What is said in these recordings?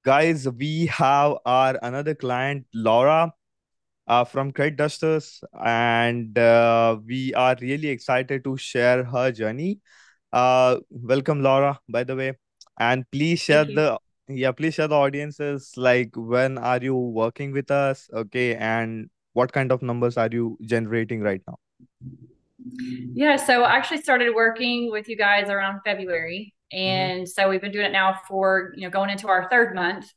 Guys, we have our another client, Laura, from Credit Dusters, and we are really excited to share her journey. Welcome, Laura, by the way, and please share Thank you. please share the audiences like when are you working with us, okay, and what kind of numbers are you generating right now? Yeah, so I actually started working with you guys around February. Mm-hmm. And so we've been doing it now for, going into our third month.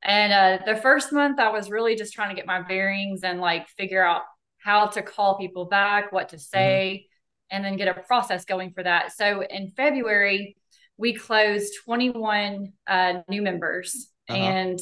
And the first month, I was really just trying to get my bearings and like figure out how to call people back, what to Mm-hmm. say, and then get a process going for that. So in February, we closed 21 new members. Uh-huh. And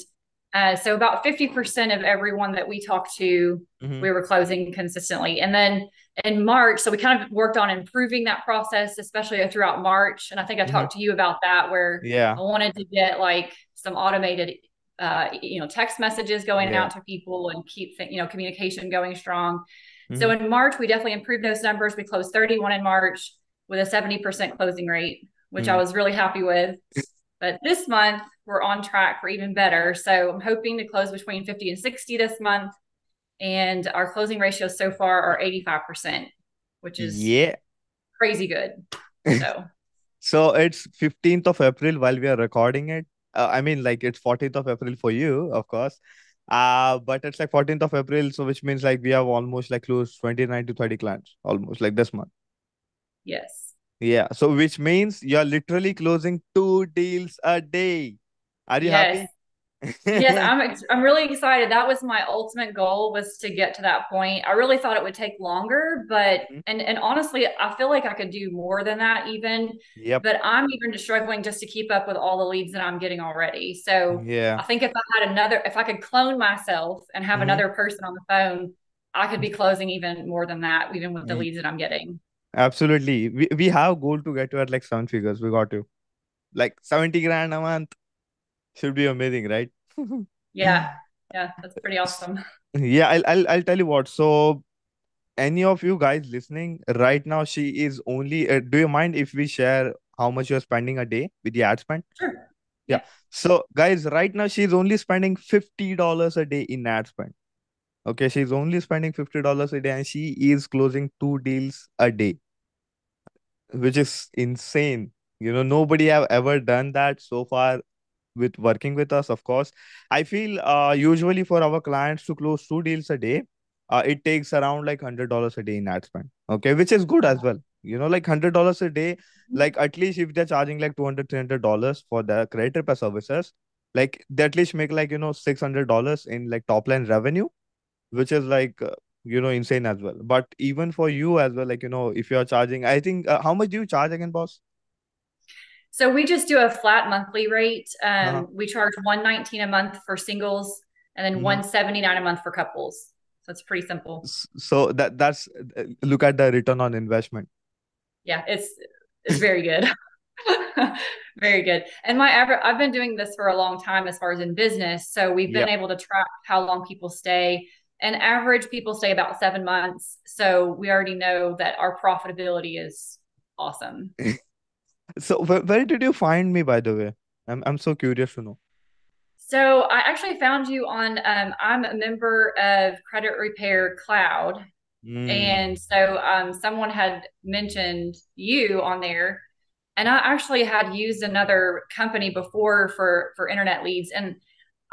so about 50% of everyone that we talked to, Mm-hmm. we were closing consistently. And then in March, so we kind of worked on improving that process, especially throughout March. And I think I Mm-hmm. talked to you about that, where Yeah. I wanted to get like some automated text messages going Yeah. out to people and keep communication going strong. So Mm-hmm. in March, we definitely improved those numbers. We closed 31 in March with a 70% closing rate, which I Mm-hmm. was really happy with. But this month, we're on track for even better. So I'm hoping to close between 50 and 60 this month. And our closing ratios so far are 85%, which is Yeah. crazy good. So, So it's 15th of April while we are recording it. I mean, like it's 14th of April for you, of course. But it's like 14th of April, so which means like we have almost like close 29 to 30 clients, almost like this month. yes. Yeah. So which means you're literally closing two deals a day. Are you Yes. happy? Yes, I'm really excited. That was my ultimate goal, was to get to that point. I really thought it would take longer, but Mhm. and honestly, I feel like I could do more than that even, Yep. but I'm even just struggling just to keep up with all the leads that I'm getting already. So Yeah. I think if I could clone myself and have Hmm. another person on the phone, I could be closing even more than that, even with the leads that I'm getting. Absolutely. We have goal to get to at like seven figures. We got to like 70 grand a month. Should be amazing, right? Yeah. Yeah, that's pretty awesome. Yeah, I'll tell you what. So any of you guys listening right now, she is only. Do you mind if we share how much you're spending a day with the ad spend? Sure. Yeah. Yeah. So guys, right now she's only spending $50 a day in ad spend. Okay, she's only spending $50 a day, and she is closing two deals a day, which is insane. Nobody have ever done that so far with working with us, of course. I feel usually for our clients to close two deals a day, it takes around like $100 a day in ad spend. Okay, which is good as well. Like $100 a day, like at least if they're charging like 200, $300 for the credit repair services, like they at least make like, $600 in like top line revenue, which is like, insane as well. But even for you as well, like, if you're charging, I think, how much do you charge again, boss? So we just do a flat monthly rate. Uh-huh. We charge 119 a month for singles and then Mm-hmm. 179 a month for couples. So it's pretty simple. So that's look at the return on investment. Yeah, it's very good. Very good. And my average, I've been doing this for a long time as far as in business. So we've been Yep. able to track how long people stay. And average people stay about 7 months. So we already know that our profitability is awesome. So where did you find me, by the way? I'm so curious to know. So I actually found you on, I'm a member of Credit Repair Cloud. And Mm. so someone had mentioned you on there. And I actually had used another company before for internet leads. And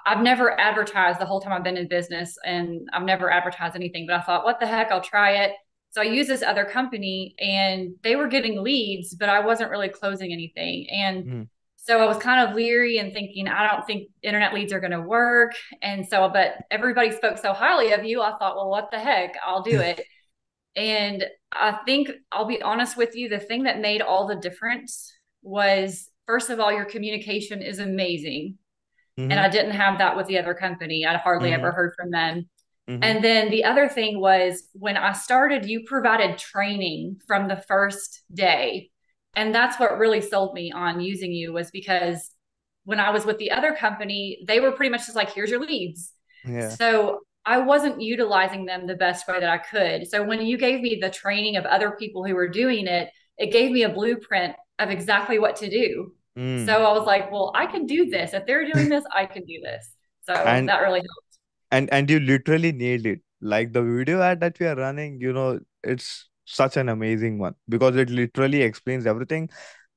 I've never advertised the whole time I've been in business, and I've never advertised anything, but I thought, what the heck, I'll try it. So I used this other company and they were getting leads, but I wasn't really closing anything. And Mm. so I was kind of leery and thinking, I don't think internet leads are going to work. And so, but everybody spoke so highly of you. I thought, well, what the heck? I'll do it. And I think I'll be honest with you, the thing that made all the difference was, first of all, your communication is amazing. And Mm-hmm. I didn't have that with the other company. I'd hardly Mm-hmm. ever heard from them. Mm-hmm. And then the other thing was, when I started, you provided training from the first day. And that's what really sold me on using you, was because when I was with the other company, they were pretty much just like, here's your leads. Yeah. So I wasn't utilizing them the best way that I could. So when you gave me the training of other people who were doing it, it gave me a blueprint of exactly what to do. Mm. So I was like, well, I can do this. If they're doing this, I can do this. So And that really helped. and you literally nailed it. Like the video ad that we are running, it's such an amazing one because it literally explains everything.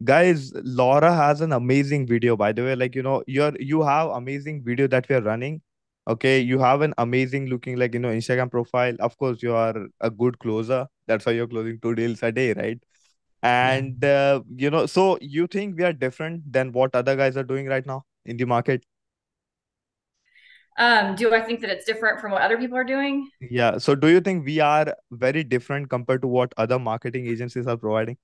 Guys, Laura has an amazing video, by the way. Like, you have amazing video that we are running. Okay, you have an amazing looking, like, Instagram profile. Of course, you are a good closer. That's why you're closing 2 deals a day, right? Yeah. And so you think we are different than what other guys are doing right now in the market? Do I think that it's different from what other people are doing? Yeah. So do you think we are very different compared to what other marketing agencies are providing?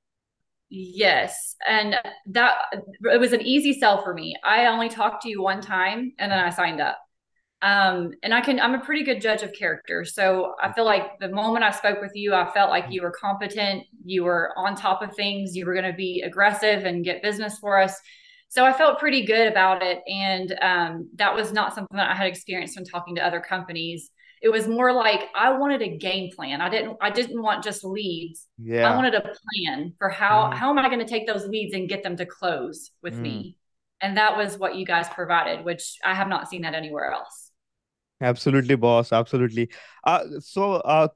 Yes. And that it was an easy sell for me. I only talked to you one time and then I signed up. And I'm a pretty good judge of character. So I feel like the moment I spoke with you, I felt like you were competent, you were on top of things, you were going to be aggressive and get business for us. So I felt pretty good about it. And that was not something that I had experienced when talking to other companies. It was more like I wanted a game plan. I didn't want just leads. I Yeah. wanted a plan for Mm-hmm. how am I going to take those leads and get them to close with Mm. me. And that was what you guys provided, which I have not seen that anywhere else. Absolutely, boss. Absolutely.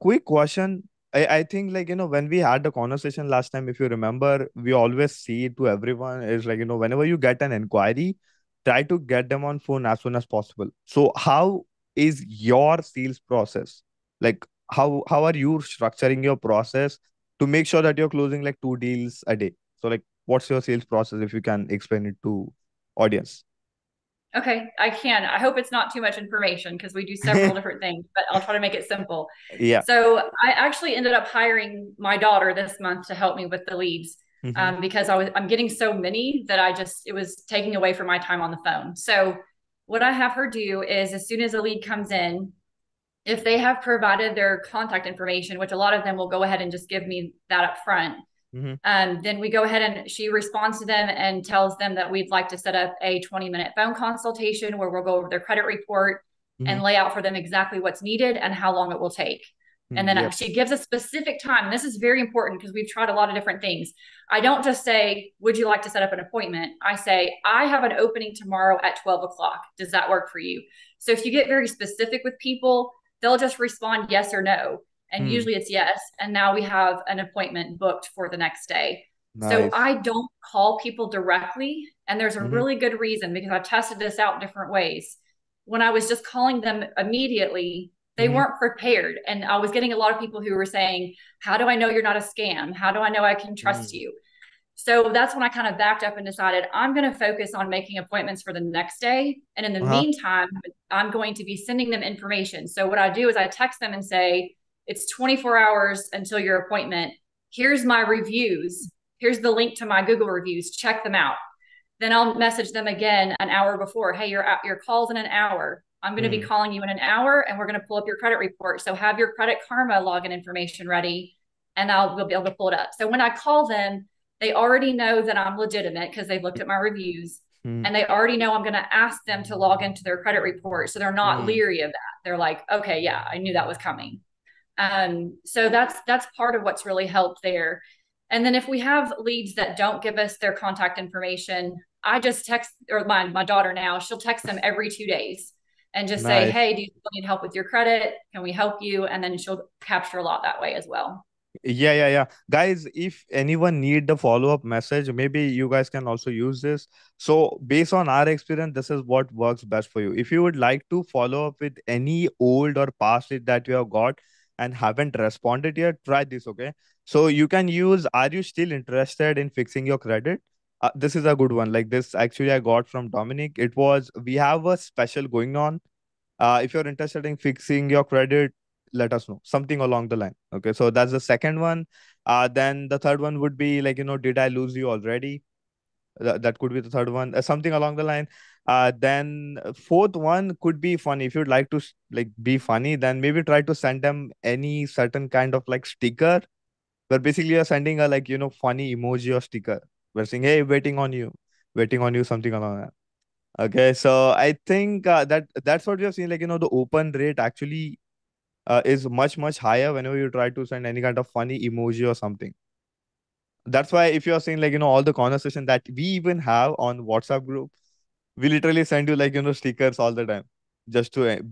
Quick question. I think, like, when we had the conversation last time, if you remember, we always see to everyone is like, whenever you get an inquiry, try to get them on phone as soon as possible. So how is your sales process? Like, how are you structuring your process to make sure that you're closing like 2 deals a day? So, like, what's your sales process if you can explain it to audience? Okay, I can. I hope it's not too much information because we do several different things, but I'll try to make it simple. Yeah. So I actually ended up hiring my daughter this month to help me with the leads Mm-hmm. because I'm getting so many that it was taking away from my time on the phone. So what I have her do is as soon as a lead comes in, if they have provided their contact information, which a lot of them will go ahead and just give me that up front, Mm-hmm. then we go ahead and she responds to them and tells them that we'd like to set up a 20-minute phone consultation where we'll go over their credit report Mm-hmm. and lay out for them exactly what's needed and how long it will take. And then Yep. she gives a specific time. This is very important because we've tried a lot of different things. I don't just say, would you like to set up an appointment? I say, I have an opening tomorrow at 12 o'clock. Does that work for you? So if you get very specific with people, they'll just respond yes or no. And Hmm. usually it's yes. And now we have an appointment booked for the next day. So Nice. I don't call people directly. And there's a Mm-hmm. really good reason because I've tested this out different ways. When I was just calling them immediately, they Mm-hmm. weren't prepared. And I was getting a lot of people who were saying, how do I know you're not a scam? How do I know I can trust Mm. you? So that's when I kind of backed up and decided I'm going to focus on making appointments for the next day. And in the Uh-huh. meantime, I'm going to be sending them information. So what I do is I text them and say, it's 24 hours until your appointment. Here's my reviews. Here's the link to my Google reviews. Check them out. Then I'll message them again an hour before. Hey, your call's in an hour. I'm going to be Mm. calling you in an hour and we're going to pull up your credit report. So have your Credit Karma login information ready and we'll be able to pull it up. So when I call them, they already know that I'm legitimate because they've looked at my reviews Mm. and they already know I'm going to ask them to log into their credit report. So they're not Mm. leery of that. They're like, okay, yeah, I knew that was coming. So that's part of what's really helped there. And then if we have leads that don't give us their contact information, I just text or my daughter now, she'll text them every 2 days and just say, Nice. hey, do you still need help with your credit? Can we help you? And then she'll capture a lot that way as well. Yeah, yeah, yeah. Guys, if anyone need the follow-up message, maybe you guys can also use this. So based on our experience, this is what works best for you. If you would like to follow up with any old or past lead that you have got and haven't responded yet, try this, okay? So you can use, are you still interested in fixing your credit? This is a good one. Like this, actually, I got from Dominic. We have a special going on. If you're interested in fixing your credit, let us know, something along the line. Okay, so that's the second one. Then the third one would be like, did I lose you already? That could be the third one, something along the line. Then fourth one could be funny. If you'd like to like be funny, then maybe try to send them any certain kind of like sticker where basically you're sending a like, funny emoji or sticker. We're saying, hey, waiting on you, something along that. Okay, so I think that's what we have seen. Like, the open rate actually is much, much higher whenever you try to send any kind of funny emoji or something. That's why if you're saying like, all the conversation that we even have on WhatsApp group, we literally send you like, stickers all the time just to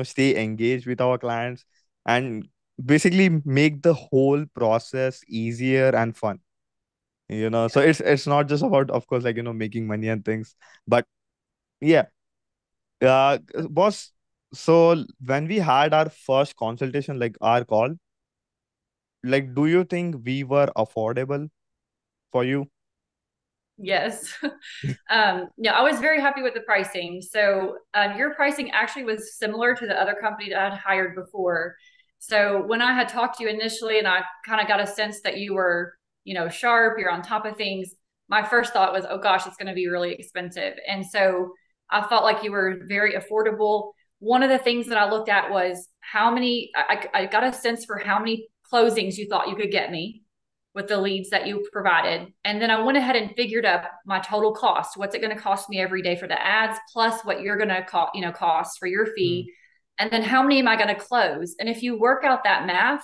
stay engaged with our clients and basically make the whole process easier and fun. So Yeah. it's not just about, of course, like, making money and things, but yeah. Boss, so when we had our first consultation, like our call, like, do you think we were affordable for you? Yes. Yeah, I was very happy with the pricing. So your pricing actually was similar to the other company that I'd hired before. So when I had talked to you initially and I kind of got a sense that you were, sharp, you're on top of things, my first thought was, oh gosh, it's going to be really expensive. And so I felt like you were very affordable. One of the things that I looked at was I got a sense for how many closings you thought you could get me with the leads that you provided. And then I went ahead and figured up my total cost. What's it going to cost me every day for the ads, plus what you're going to cost for your Hmm. fee. And then how many am I going to close? And if you work out that math,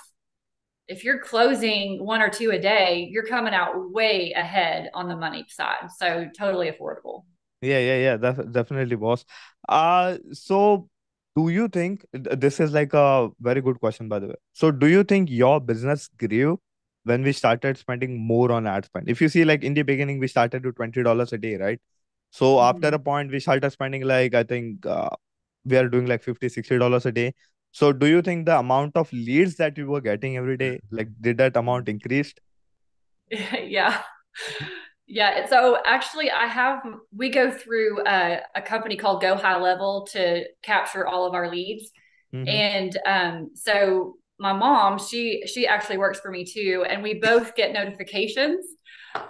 if you're closing one or two a day, you're coming out way ahead on the money side. So totally affordable. Yeah. Definitely, boss. So do you think this is like a very good question, by the way? So do you think your business grew when we started spending more on ad spend? If you see, like in the beginning, we started with $20 a day, right? So after Mm-hmm. a point, we started spending like, I think we are doing like 50, $60 a day. So do you think the amount of leads that we were getting every day, like did that amount increased? Yeah. Yeah. So actually, we go through a company called Go High Level to capture all of our leads. Mm-hmm. And so my mom, she actually works for me too, and we both get notifications.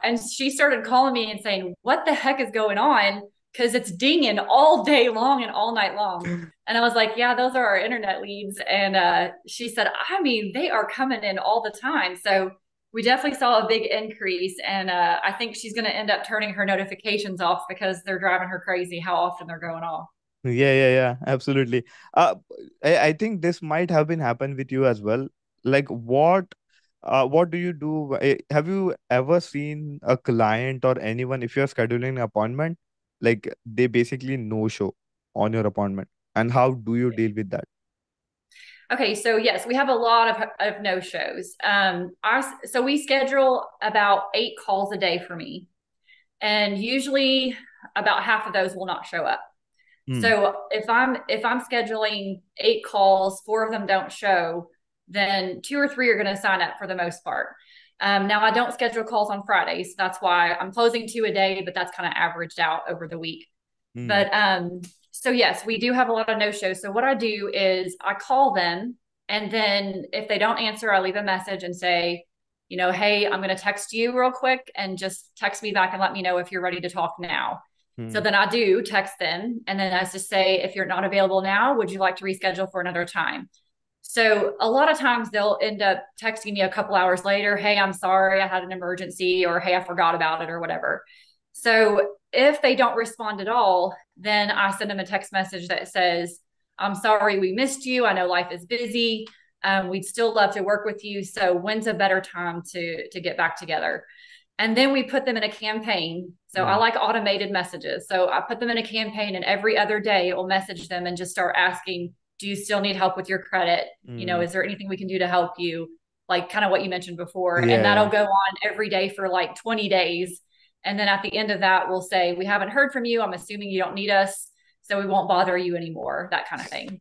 And she started calling me and saying, "What the heck is going on?" Because it's dinging all day long and all night long. And I was like, "Yeah, those are our internet leads." And she said, "I mean, they are coming in all the time." So we definitely saw a big increase, and I think she's going to end up turning her notifications off because they're driving her crazy how often they're going off. Yeah, absolutely. Uh, I think this might have been happen with you as well. Like, what do you do? Have you ever seen a client or anyone, if you're scheduling an appointment, like they basically no show on your appointment, and how do you deal with that? Okay, so yes, we have a lot of no shows. So we schedule about 8 calls a day for me, and usually about half of those will not show up. Hmm. So if I'm scheduling 8 calls, 4 of them don't show, then 2 or 3 are going to sign up for the most part. Now I don't schedule calls on Fridays. That's why I'm closing 2 a day, but that's kind of averaged out over the week. Hmm. But so yes, we do have a lot of no shows. So what I do is I call them, and then if they don't answer, I leave a message and say, hey, I'm going to text you real quick, and just text me back and let me know if you're ready to talk now. So Hmm. then I do text them, and then I just say, if you're not available now, would you like to reschedule for another time? So a lot of times they'll end up texting me a couple hours later, hey, I'm sorry, I had an emergency, or hey, I forgot about it, or whatever. So if they don't respond at all, then I send them a text message that says, I'm sorry we missed you. I know life is busy. We'd still love to work with you. So when's a better time to get back together? And then we put them in a campaign. So I Hmm. like automated messages. So I put them in a campaign, and every other day it will message them and just start asking, do you still need help with your credit? Hmm. Is there anything we can do to help you? Like kind of what you mentioned before. And that'll Yeah. go on every day for like 20 days. And then at the end of that, we'll say, we haven't heard from you. I'm assuming you don't need us. So we won't bother you anymore, that kind of thing.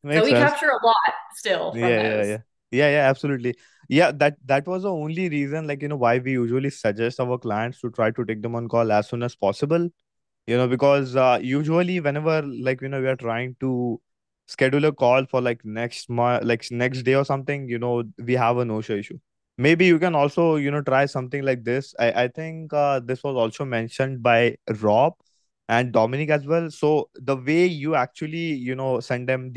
So Makes we sense. capture a lot still from those. Yeah, absolutely. Yeah, that was the only reason, like, why we usually suggest our clients to try to take them on call as soon as possible. Because usually whenever, like, we are trying to schedule a call for like next month, like next day or something, we have a no-show issue. Maybe you can also, try something like this. I think this was also mentioned by Rob and Dominic as well. So the way you actually, send them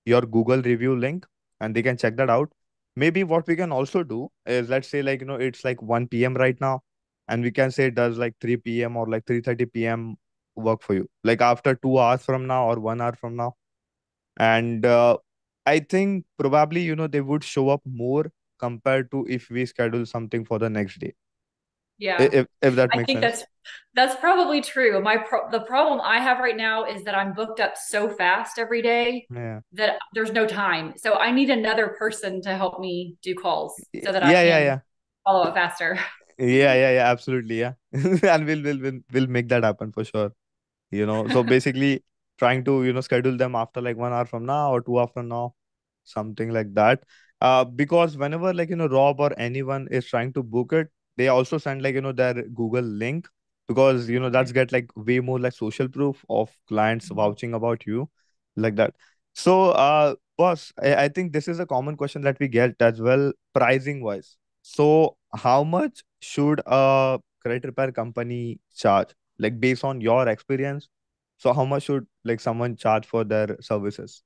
your Google review link, and they can check that out. Maybe what we can also do is, let's say, like, it's like 1 p.m. right now, and we can say, does like 3 p.m. or like 3:30 p.m. work for you, like after 2 hours from now or 1 hour from now? And I think probably, they would show up more. compared to if we schedule something for the next day. Yeah. If that I makes think sense. that's probably true. The problem I have right now is that I'm booked up so fast every day Yeah. that there's no time. So I need another person to help me do calls so that I Yeah, yeah, can yeah. follow up faster. Yeah, yeah, yeah, absolutely, yeah. And we'll make that happen for sure. So basically trying to schedule them after like 1 hour from now or 2 hours from now, something like that. Because whenever like Rob or anyone is trying to book it, they also send like their Google link, because that's get like way more like social proof of clients vouching about you, like that. So boss, I think this is a common question that we get as well, pricing wise. So how much should a credit repair company charge, like based on your experience? So how much should like someone charge for their services?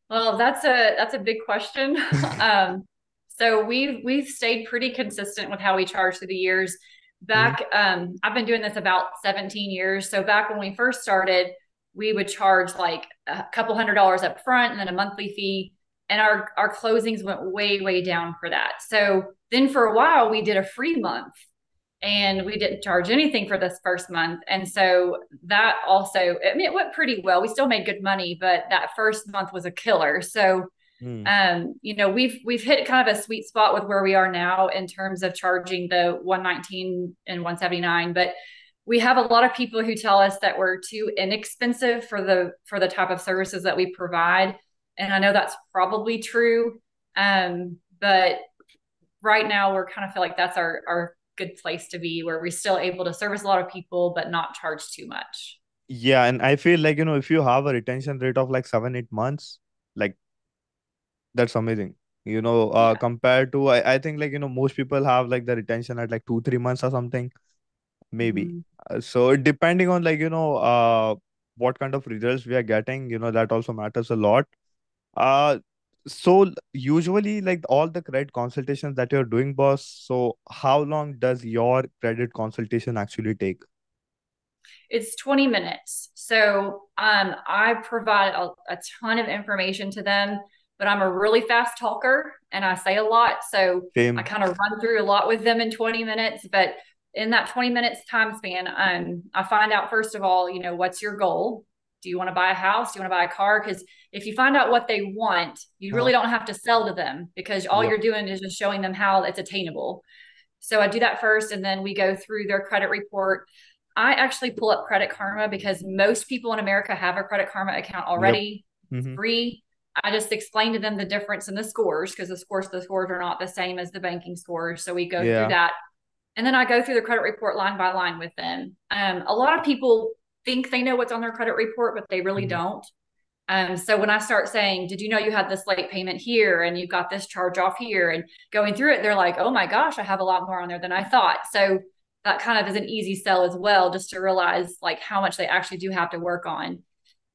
Well, that's a big question. Um, so we've stayed pretty consistent with how we charge through the years. Mm, I've been doing this about 17 years. So back when we first started, we would charge like a couple $100 up front and then a monthly fee. And our closings went way down for that. So then for a while we did a free month and we didn't charge anything for this first month. And so that also, I mean, it went pretty well. We still made good money, but that first month was a killer. So, mm, we've hit kind of a sweet spot with where we are now in terms of charging the 119 and 179. But we have a lot of people who tell us that we're too inexpensive for the type of services that we provide. And I know that's probably true. But right now we're kind of feel like that's our good place to be where we're still able to service a lot of people but not charge too much. yeah, and I feel like if you have a retention rate of like 7-8 months, like that's amazing. Yeah. Compared to I think like most people have like the retention at like 2-3 months or something, maybe. Mm-hmm. So depending on like what kind of results we are getting, that also matters a lot. Uh, so usually like all the credit consultations that you're doing, boss. So how long does your credit consultation actually take? It's 20 minutes. So I provide a ton of information to them, but I'm a really fast talker and I say a lot. So I Same. kind of run through a lot with them in 20 minutes. But in that 20 minutes time span, I find out, first of all, what's your goal? Do you want to buy a house? Do you want to buy a car? Because if you find out what they want, you Uh, really don't have to sell to them because all yep. you're doing is just showing them how it's attainable. So I do that first, and then we go through their credit report. I actually pull up Credit Karma because most people in America have a Credit Karma account Yep. already. It's Mm-hmm. free. I just explain to them the difference in the scores because the scores are not the same as the banking scores. So we go through Yeah. that. And then I go through the credit report line by line with them. A lot of people think they know what's on their credit report, but they really Mm-hmm. don't. So when I start saying, did you know you had this late payment here and you got this charge off here and going through it, they're like, oh my gosh, I have a lot more on there than I thought. So that kind of is an easy sell as well, just to realize like how much they actually do have to work on.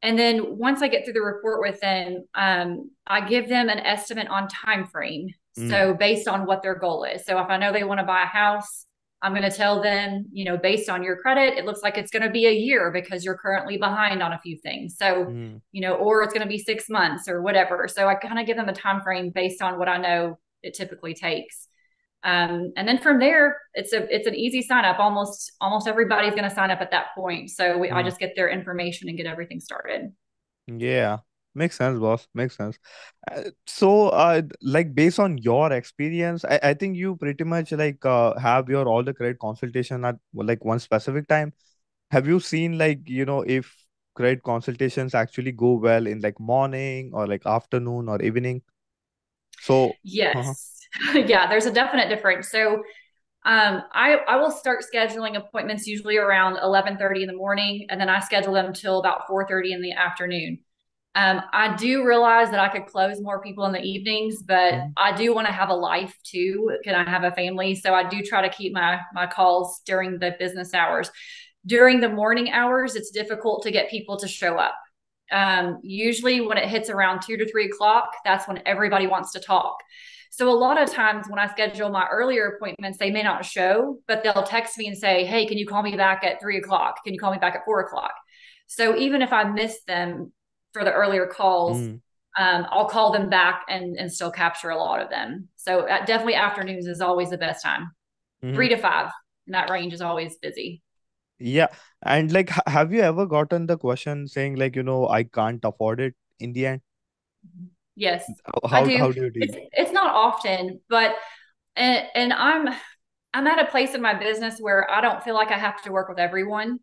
And then once I get through the report with them, I give them an estimate on time frame. Mm, So based on what their goal is. So if I know they want to buy a house, I'm going to tell them, based on your credit, it looks like it's going to be a year because you're currently behind on a few things. So, mm. or it's going to be 6 months or whatever. So I kind of give them a time frame based on what I know it typically takes. And then from there, it's an easy sign up. Almost everybody's going to sign up at that point. So I Mm. just get their information and get everything started. Yeah, makes sense, boss. Makes sense. So, like based on your experience, I think you pretty much like have your all the credit consultation at like one specific time. Have you seen like if credit consultations actually go well in like morning or like afternoon or evening? So, uh-huh. Yes. Yeah, there's a definite difference. So I will start scheduling appointments usually around 11:30 in the morning, and then I schedule them till about 4:30 in the afternoon. I do realize that I could close more people in the evenings, but Mhm. I do want to have a life too. Can I have a family? So I do try to keep my calls during the business hours. During the morning hours, it's difficult to get people to show up. Usually, when it hits around 2 to 3 o'clock, that's when everybody wants to talk. So a lot of times when I schedule my earlier appointments, they may not show, but they'll text me and say, "Hey, can you call me back at 3 o'clock? Can you call me back at 4 o'clock?" So even if I miss them for the earlier calls, Mm. I'll call them back and still capture a lot of them. So definitely afternoons is always the best time. Hmm. 3 to 5, and that range is always busy. Yeah. And like, have you ever gotten the question saying like, I can't afford it in the end? Yes, I How do. do you deal? It's not often, but and I'm at a place in my business where I don't feel like I have to work with everyone.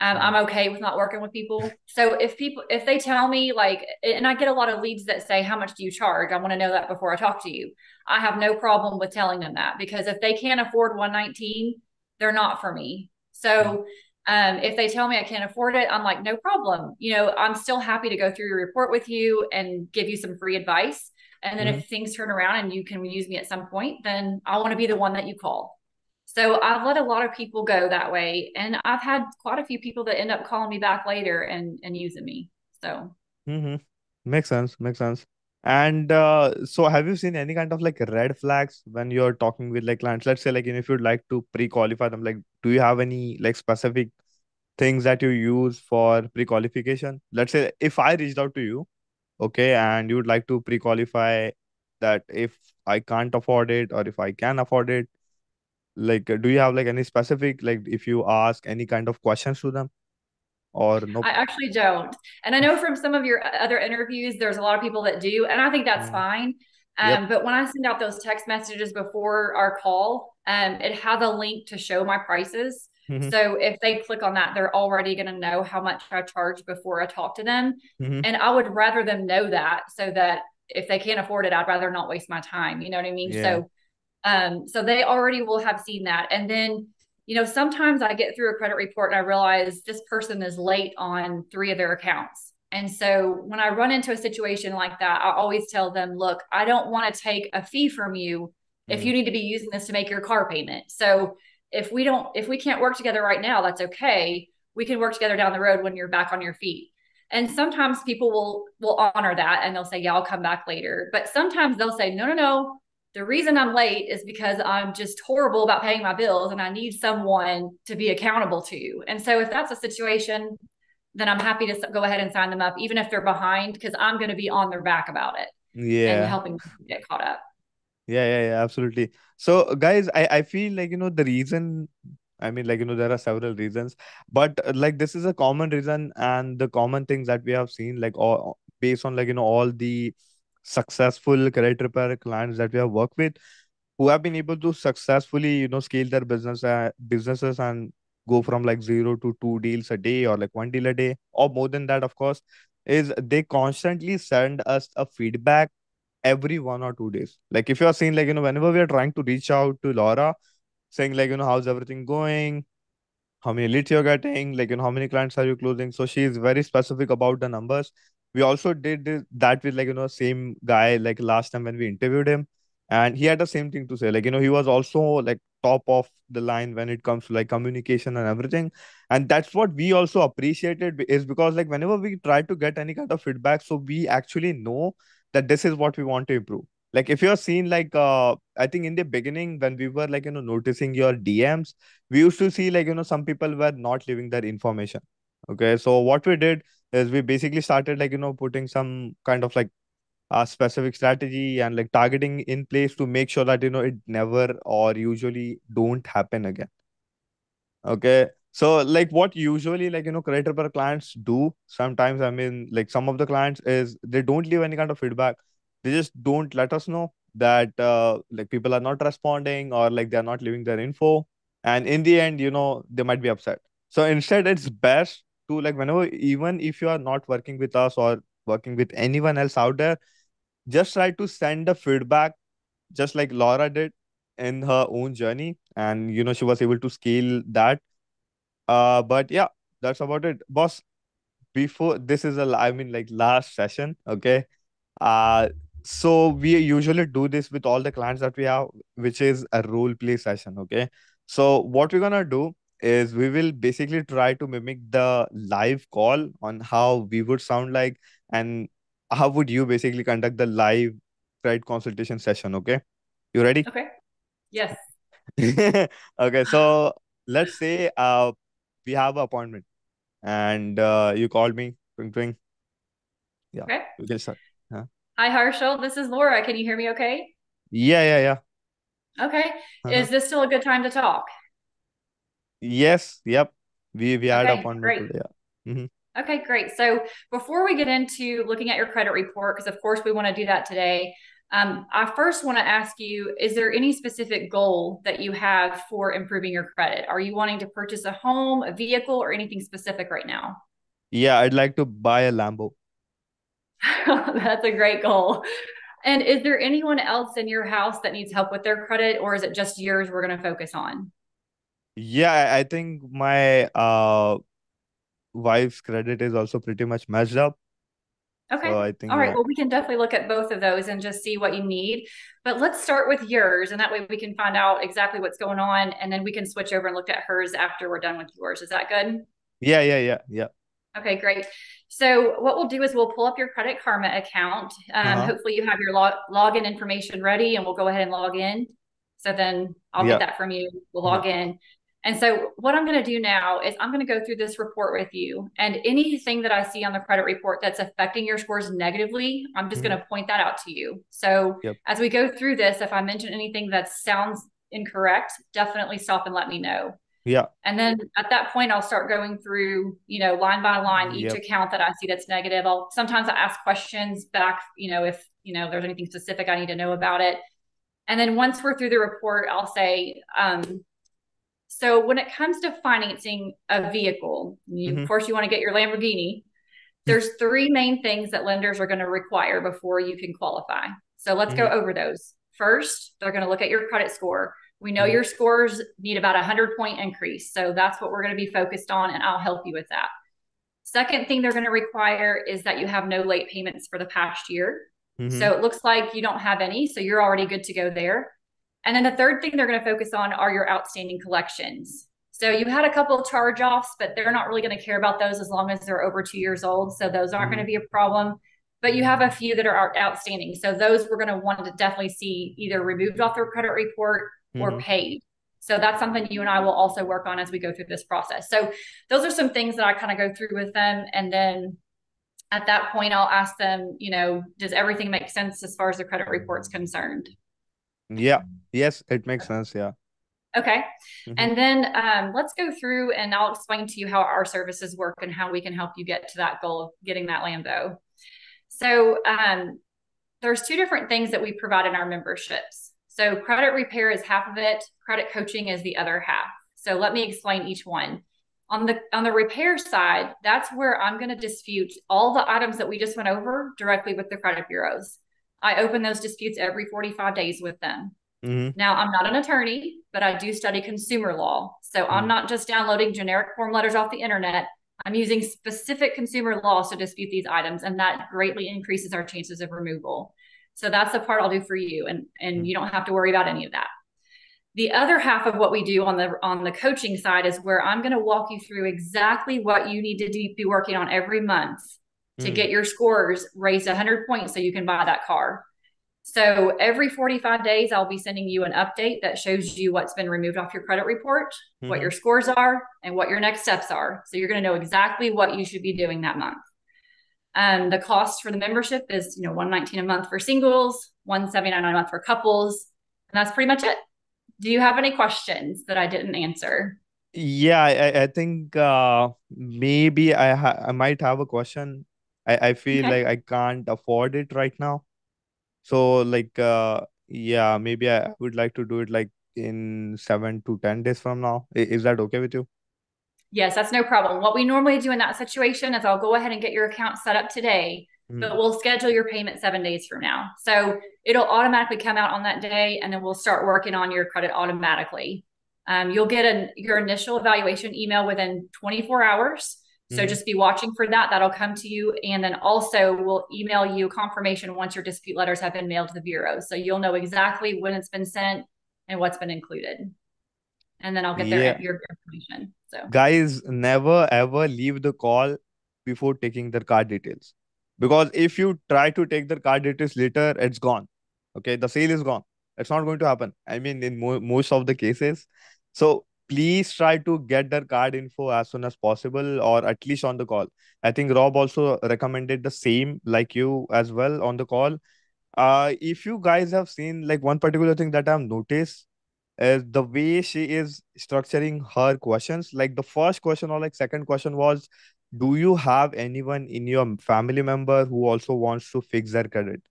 Mhm. I'm okay with not working with people. So if they tell me like, and I get a lot of leads that say, how much do you charge? I want to know that before I talk to you. I have no problem with telling them that because if they can't afford 119, they're not for me. Mhm. So if they tell me I can't afford it, I'm like, no problem. I'm still happy to go through your report with you and give you some free advice. And then Mhm. if things turn around and you can use me at some point, then I want to be the one that you call. So I've let a lot of people go that way. And I've had quite a few people that end up calling me back later and using me. So Mhm. Makes sense. Makes sense. And so have you seen any kind of like red flags when you're talking with like clients? Let's say like, if you'd like to pre-qualify them, like, do you have any like specific things that you use for pre-qualification? Let's say if I reached out to you, okay, and you would like to pre-qualify that if I can't afford it or if I can afford it, like, do you have like any specific, like, if you ask any kind of questions to them or no? I actually don't. And I know from some of your other interviews, there's a lot of people that do. And I think that's Mm. fine. Yep. But when I send out those text messages before our call, it has a link to show my prices. Mm-hmm. So if they click on that, they're already going to know how much I charge before I talk to them. Mm-hmm. And I would rather them know that so that if they can't afford it, I'd rather not waste my time. You know what I mean? Yeah. So they already will have seen that. And then, sometimes I get through a credit report and I realize this person is late on 3 of their accounts. And so when I run into a situation like that, I always tell them, look, I don't want to take a fee from you if Mm-hmm. you need to be using this to make your car payment. So if we can't work together right now, that's okay. We can work together down the road when you're back on your feet. And sometimes people will honor that and they'll say, yeah, I'll come back later. But sometimes they'll say, no, no, no, the reason I'm late is because I'm just horrible about paying my bills and I need someone to be accountable to. And so if that's a situation, then I'm happy to go ahead and sign them up, even if they're behind, because I'm going to be on their back about it and Yeah. helping them get caught up. Yeah, yeah, yeah, absolutely. So, guys, I feel like, the reason, I mean, like, there are several reasons, but like, this is a common reason, and the common things that we have seen, like, all based on, like, all the successful credit repair clients that we have worked with, who have been able to successfully, scale their businesses and go from like zero to two deals a day or like one deal a day or more than that, of course, is they constantly send us a feedback every 1 or 2 days. Like if you are seeing like, whenever we are trying to reach out to Laura, saying like, how's everything going? How many leads you're getting, like, how many clients are you closing? So she is very specific about the numbers. We also did that with like, same guy like last time when we interviewed him. And he had the same thing to say. Like, he was also like top of the line when it comes to like communication and everything. And that's what we also appreciated is because like whenever we try to get any kind of feedback, so we actually know that this is what we want to improve. Like if you're seeing like I think in the beginning when we were like, noticing your DMs, we used to see like, some people were not leaving their information. Okay, so what we did is we basically started like, putting some kind of like a specific strategy and like targeting in place to make sure that it never or usually don't happen again. Okay. So like what usually like credit repair clients do sometimes, I mean like some of the clients is they don't leave any kind of feedback. They just don't let us know that like people are not responding or like they're not leaving their info. And in the end, they might be upset. So instead it's best to like whenever, even if you are not working with us or working with anyone else out there, just try to send the feedback just like Laura did in her own journey. And she was able to scale that. But yeah, that's about it, boss. Before this is I mean, like last session, okay? Uh, so we usually do this with all the clients that we have, which is a role play session, okay? So what we're gonna do is we will basically try to mimic the live call on how we would sound like, and how would you basically conduct the live credit consultation session, okay? You ready? Okay. Yes. Okay, so let's say we have an appointment and you called me. Twing, twing. Yeah, Okay. we can start. Huh? Hi, Harshal. This is Laura. Can you hear me okay? Yeah, yeah, yeah. Okay. Uh-huh. Is this still a good time to talk? Yes, yep. We had Okay, appointment great. today. Yeah. Okay, great. So before we get into looking at your credit report, because of course we want to do that today, I first want to ask you, is there any specific goal that you have for improving your credit? Are you wanting to purchase a home, a vehicle, or anything specific right now? Yeah, I'd like to buy a Lambo. That's a great goal. And is there anyone else in your house that needs help with their credit, or is it just yours we're going to focus on? Yeah, I think my wife's credit is also pretty much messed up. Okay. So I think All right. yeah. Well, we can definitely look at both of those and just see what you need. But let's start with yours. And that way we can find out exactly what's going on. And then we can switch over and look at hers after we're done with yours. Is that good? Yeah, yeah, yeah, yeah. Okay, great. So what we'll do is we'll pull up your Credit Karma account. Uh-huh. Hopefully you have your login information ready and we'll go ahead and log in. So then I'll get Yeah. that from you. We'll Yeah. log in. And so what I'm going to do now is I'm going to go through this report with you, and anything that I see on the credit report that's affecting your scores negatively, I'm just Mm-hmm. going to point that out to you. So Yep. as we go through this, if I mention anything that sounds incorrect, definitely stop and let me know. Yeah. And then at that point, I'll start going through, line by line, each Yep. account that I see that's negative. I'll sometimes I ask questions back, if, there's anything specific I need to know about it. And then once we're through the report, I'll say, so when it comes to financing a vehicle, of Mm-hmm. course, you want to get your Lamborghini. There's three main things that lenders are going to require before you can qualify. So let's go Mm-hmm. over those. First, they're going to look at your credit score. We know Mm-hmm. your scores need about a 100-point increase. So that's what we're going to be focused on, and I'll help you with that. Second thing they're going to require is that you have no late payments for the past year. Mm-hmm. So it looks like you don't have any. So you're already good to go there. And then the third thing they're going to focus on are your outstanding collections. So you had a couple of charge offs, but they're not really going to care about those as long as they're over 2 years old. So those aren't going Mm-hmm. to be a problem. But you have a few that are outstanding. So those we're going to want to definitely see either removed off their credit report or Mm-hmm. paid. So that's something you and I will also work on as we go through this process. So those are some things that I kind of go through with them. And then at that point, I'll ask them, does everything make sense as far as the credit report's concerned? Yeah. Yes, it makes sense. Yeah. Okay. Mm-hmm. And then let's go through and I'll explain to you how our services work and how we can help you get to that goal of getting that Lambo. So there's two different things that we provide in our memberships. So credit repair is half of it, credit coaching is the other half. So let me explain each one. On the repair side, that's where I'm going to dispute all the items that we just went over directly with the credit bureaus. I open those disputes every 45 days with them. Mm-hmm. Now, I'm not an attorney, but I do study consumer law. So I'm Mm-hmm. not just downloading generic form letters off the internet. I'm using specific consumer laws to dispute these items, and that greatly increases our chances of removal. So that's the part I'll do for you, and you don't have to worry about any of that. The other half of what we do on the coaching side is where I'm going to walk you through exactly what you need to be working on every month to Mm-hmm. get your scores raised 100 points so you can buy that car. So every 45 days, I'll be sending you an update that shows you what's been removed off your credit report, what Mm-hmm. your scores are, and what your next steps are. So you're going to know exactly what you should be doing that month. The cost for the membership is, 119 a month for singles, 179 a month for couples, and that's pretty much it. Do you have any questions that I didn't answer? Yeah, I think maybe I might have a question. I feel Okay. like I can't afford it right now. So like yeah, maybe I would like to do it like in 7 to 10 days from now. Is that okay with you? Yes, that's no problem. What we normally do in that situation is I'll go ahead and get your account set up today, Mm-hmm. but we'll schedule your payment 7 days from now. So it'll automatically come out on that day, and then we'll start working on your credit automatically. You'll get your initial evaluation email within 24 hours. So Mm-hmm. just be watching for that. That'll come to you. And then also we'll email you confirmation once your dispute letters have been mailed to the bureau. So you'll know exactly when it's been sent and what's been included. And then I'll get Yeah. your information. So Guys, never ever leave the call before taking their card details. Because if you try to take their card details later, it's gone. Okay, the sale is gone. It's not going to happen. I mean, in most of the cases. So please try to get their card info as soon as possible, or at least on the call. I think Rob also recommended the same, like you as well, on the call. If you guys have seen, like, one particular thing that I've noticed is the way she is structuring her questions. Like, the first question or like second question was, do you have anyone in your family member who also wants to fix their credit?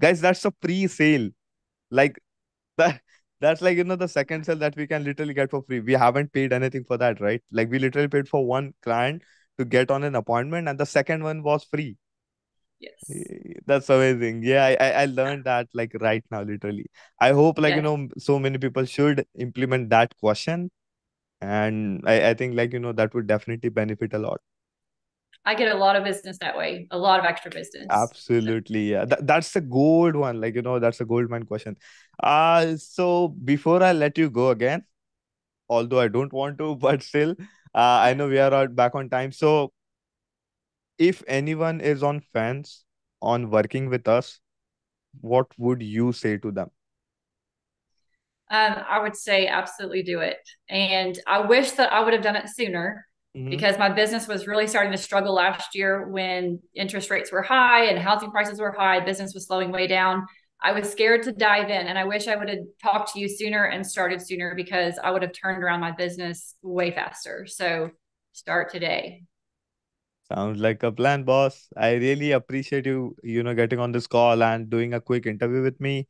Guys, that's a pre-sale. Like, that that's like, the second sale that we can literally get for free. We haven't paid anything for that, right? Like, we literally paid for one client to get on an appointment, and the second one was free. Yes. That's amazing. Yeah, I learned that like right now, literally. I hope, like, Yes. so many people should implement that question. And I think, like, that would definitely benefit a lot. I get a lot of business that way, a lot of extra business. So, Absolutely. Yeah. That's a gold one. Like, that's a gold mine question. So before I let you go again, although I don't want to, but still, I know we are back on time. So if anyone is on fence on working with us, what would you say to them? I would say absolutely do it. And I wish that I would have done it sooner Hmm. because my business was really starting to struggle last year when interest rates were high and housing prices were high. Business was slowing way down. I was scared to dive in, and I wish I would have talked to you sooner and started sooner because I would have turned around my business way faster. So start today. Sounds like a plan, boss. I really appreciate you, getting on this call and doing a quick interview with me.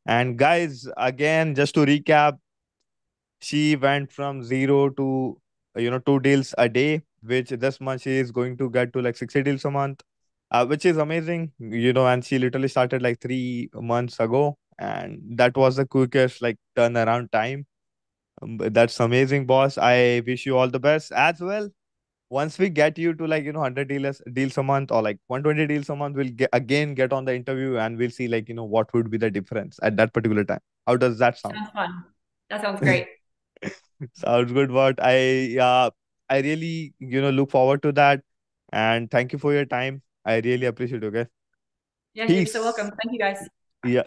And guys, again, just to recap, she went from zero to, 2 deals a day, which this month she is going to get to like 60 deals a month, which is amazing, and she literally started like 3 months ago. And that was the quickest like turnaround time. But that's amazing, boss. I wish you all the best as well. Once we get you to like 100 deals a month, or like 120 deals a month, we'll get on the interview, and we'll see, like, what would be the difference at that particular time. How does that sound? Sounds fun. That sounds great. Sounds good. But I really, look forward to that. And thank you for your time. I really appreciate it. Okay. Yeah, you're so welcome. Peace. Thank you guys. Yeah.